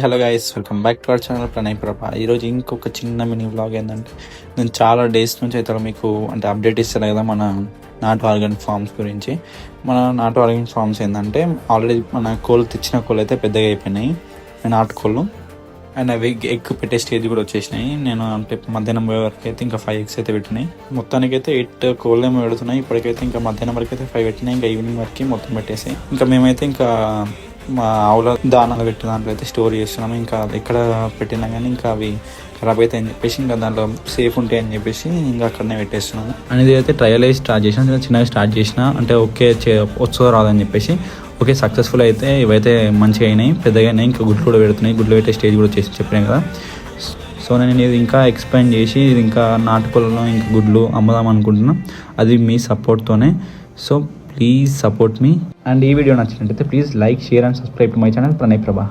Hello guys, welcome back to our channel Pranay ప్రభా. ఈరోజు ఇంకొక చిన్న మినీ వ్లాగ్ ఏంటంటే, నేను చాలా డేస్ నుంచి అయితే మీకు అంటే అప్డేట్ ఇస్తాను కదా మన నాటు ఆర్గానిక్ ఫార్మ్స్ గురించి. మన నాటు ఆర్గానిక్ ఫార్మ్స్ ఏంటంటే ఆల్రెడీ మన కోళ్ళు తెచ్చిన కోళ్ళు అయితే పెద్దగా అయిపోయినాయి, నాటుకోళ్ళు. అండ్ అవి ఎగ్ పెట్టే స్టేజ్ కూడా వచ్చేసినాయి. నేను అంటే మధ్యాహ్నం వరకు అయితే ఇంకా 5 eggs అయితే పెట్టినాయి. మొత్తానికి అయితే 8 కోళ్ళు ఏమో పెడుతున్నాయి ఇప్పటికైతే. ఇంకా మధ్యాహ్నం వరకు అయితే 5 పెట్టినాయి. ఇంకా ఈవినింగ్ వరకు మొత్తం పెట్టేసాయి. ఇంకా మేమైతే ఇంకా మా ఆవుల దానాలు పెట్టిన దాంట్లో అయితే స్టోర్ చేస్తున్నాము. ఇంకా ఎక్కడ పెట్టినా కానీ ఇంకా అవి ఖరాబ్ అవుతాయి అని చెప్పేసి ఇంకా దాంట్లో సేఫ్ ఉంటాయి అని చెప్పేసి ఇంకా అక్కడనే పెట్టేస్తున్నాము. అనేది అయితే ట్రయల్ అయితే స్టార్ట్ చేసిన, చిన్నగా స్టార్ట్ చేసిన అంటే ఓకే వచ్చో రాదని చెప్పేసి. ఓకే, సక్సెస్ఫుల్ అయితే ఇవైతే మంచిగా అయినాయి, పెద్దగా అయినాయి. ఇంకా గుడ్లు కూడా పెడుతున్నాయి, గుడ్లు పెట్టే స్టేజ్ కూడా వచ్చేసి చెప్పాను కదా. సో నేను ఇది ఇంకా ఎక్స్పాండ్ చేసి ఇది ఇంకా నాటుకోళ్ళలో ఇంకా గుడ్లు అమ్ముదాం అనుకుంటున్నాను, అది మీ సపోర్ట్తోనే. So please support me. And ఈ వీడియో నచ్చినట్లయితే please like, share and subscribe to my channel Pranay ప్రభా.